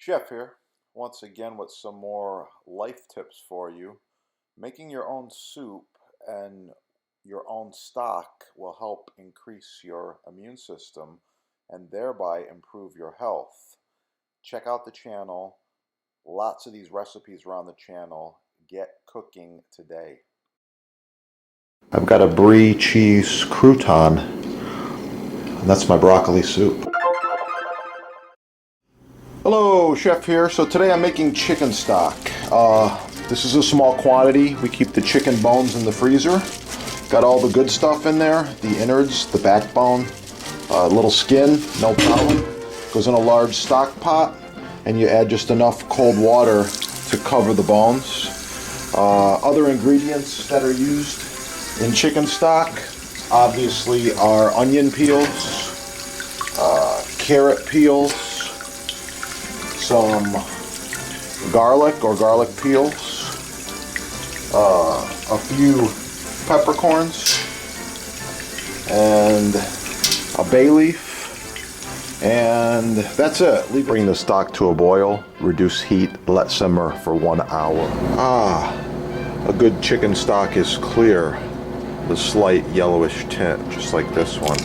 Chef here, once again with some more life tips for you. Making your own soup and your own stock will help increase your immune system and thereby improve your health. Check out the channel. Lots of these recipes are on the channel. Get cooking today. I've got a brie cheese crouton, and that's my broccoli soup. Hello, Chef here. So today I'm making chicken stock. This is a small quantity. We keep the chicken bones in the freezer. Got all the good stuff in there, the innards, the backbone, little skin, no problem. Goes in a large stock pot, and you add just enough cold water to cover the bones. Other ingredients that are used in chicken stock obviously are onion peels, carrot peels, some garlic or garlic peels, a few peppercorns, and a bay leaf, and that's it. Bring the stock to a boil, reduce heat, let simmer for 1 hour. A good chicken stock is clear, the slight yellowish tint, just like this one.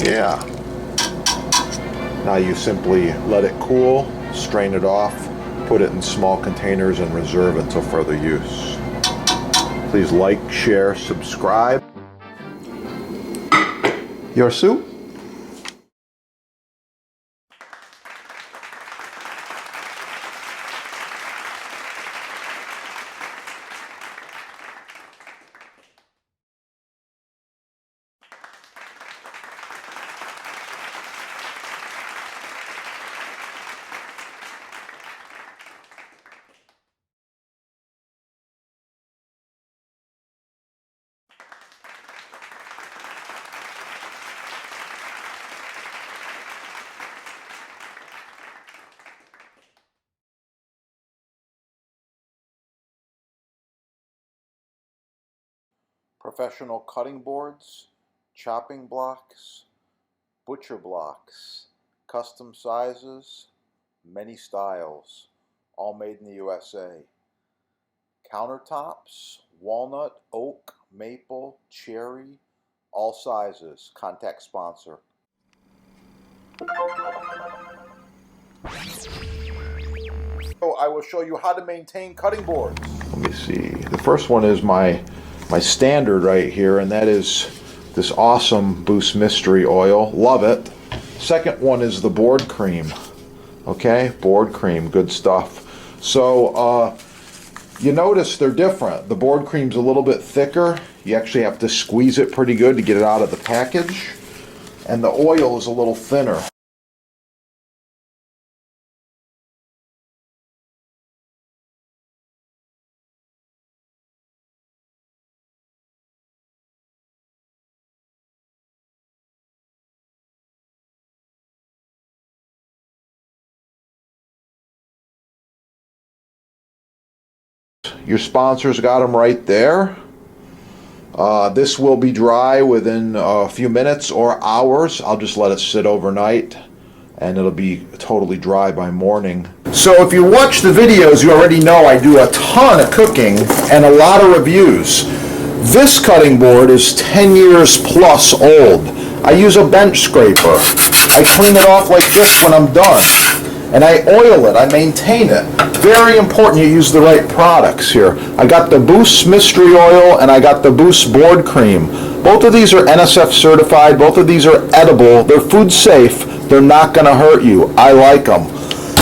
Yeah. Now you simply let it cool, strain it off, put it in small containers and reserve until further use. Please like, share, subscribe. Your soup? Professional cutting boards, chopping blocks, butcher blocks, custom sizes, many styles, all made in the USA. Countertops, walnut, oak, maple, cherry, all sizes. Contact sponsor. So I will show you how to maintain cutting boards. Let me see. The first one is my standard right here, and that is this awesome Boost Mystery Oil. Love it. Second one is the board cream. Okay, board cream, good stuff. So you notice they're different. The board cream's a little bit thicker. You actually have to squeeze it pretty good to get it out of the package. And the oil is a little thinner. Your sponsors got them right there. This will be dry within a few minutes or hours. I'll just let it sit overnight and it'll be totally dry by morning. So if you watch the videos, you already know I do a ton of cooking and a lot of reviews. This cutting board is 10 years plus old. I use a bench scraper. I clean it off like this when I'm done. And I oil it, I maintain it. Very important you use the right products here. I got the Boost Mystery Oil and I got the Boost Board Cream. Both of these are NSF certified, both of these are edible, they're food safe, they're not gonna hurt you. I like them.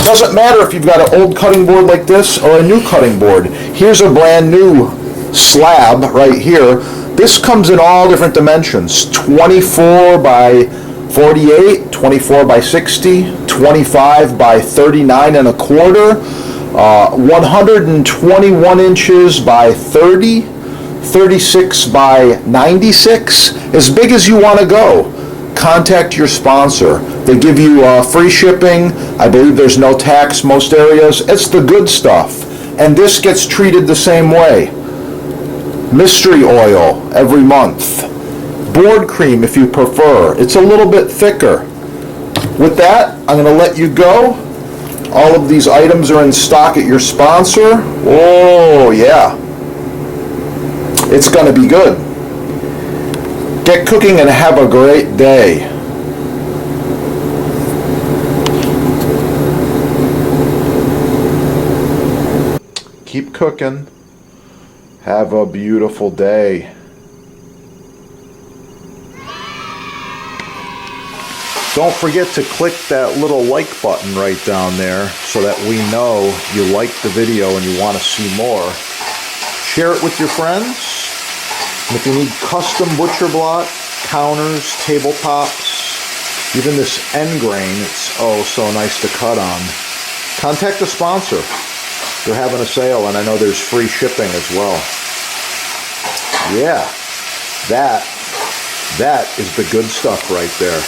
Doesn't matter if you've got an old cutting board like this or a new cutting board. Here's a brand new slab right here. This comes in all different dimensions, 24 by 48, 24 by 60, 25 by 39 and a quarter, 121 inches by 30, 36 by 96, as big as you want to go. Contact your sponsor. They give you free shipping. I believe there's no tax most areas. It's the good stuff. And this gets treated the same way. Mystery oil every month. Board cream if you prefer. It's a little bit thicker. With that, I'm going to let you go. All of these items are in stock at your sponsor. Oh, yeah. It's going to be good. Get cooking and have a great day. Keep cooking. Have a beautiful day. Don't forget to click that little like button right down there so that we know you like the video and you want to see more. Share it with your friends. And if you need custom butcher block, counters, tabletops, even this end grain, it's oh so nice to cut on. Contact the sponsor. They're having a sale and I know there's free shipping as well. Yeah, that is the good stuff right there.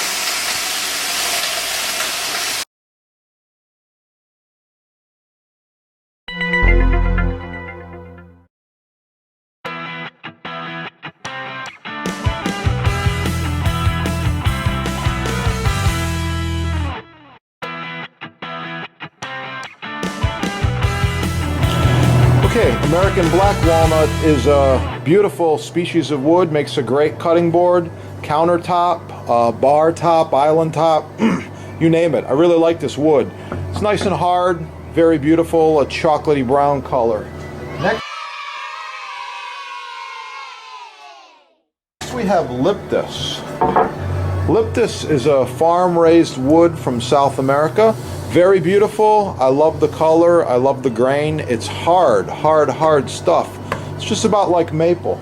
Okay, American black walnut is a beautiful species of wood, makes a great cutting board, countertop, bar top, island top, you name it. I really like this wood. It's nice and hard, very beautiful, a chocolatey brown color. Next we have Liptus. Liptus is a farm-raised wood from South America. Very beautiful. I love the color. I love the grain. It's hard stuff. It's just about like maple.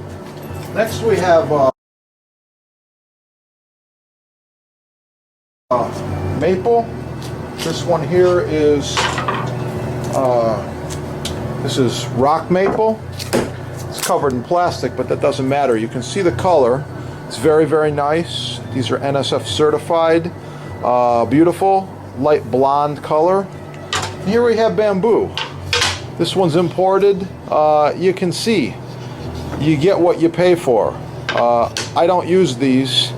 Next we have maple. This one here is this is rock maple. It's covered in plastic, but that doesn't matter. You can see the color. It's very nice. These are NSF certified. Beautiful. Light blonde color. And here we have bamboo. This one's imported. You can see you get what you pay for. I don't use these.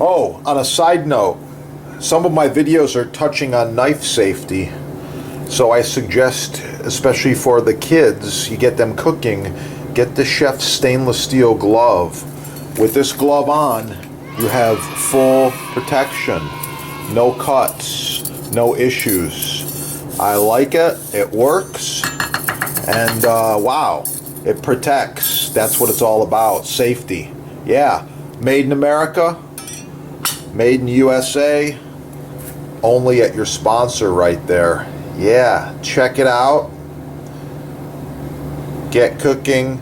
Oh, on a side note, some of my videos are touching on knife safety, so I suggest, especially for the kids, you get them cooking, get the chef's stainless steel glove. With this glove on, you have full protection, no cuts, no issues. I like it, it works, and wow, it protects. That's what it's all about, safety. Yeah, made in America. Made in USA, only at your sponsor right there. Yeah, check it out. Get cooking.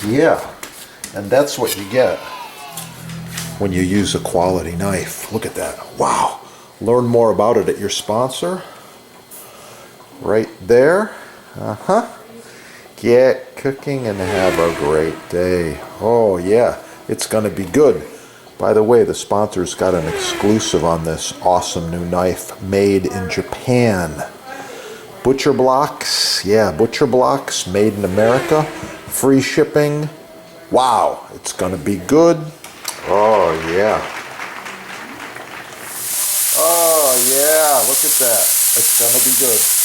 Yeah, and that's what you get when you use a quality knife. Look at that. Wow. Learn more about it at your sponsor. Right there. Get cooking and have a great day. Oh yeah, it's going to be good. By the way, the sponsor's got an exclusive on this awesome new knife made in Japan. Butcher blocks, yeah, butcher blocks made in America. Free shipping. Wow, it's going to be good. Oh yeah. Oh yeah, look at that. It's going to be good.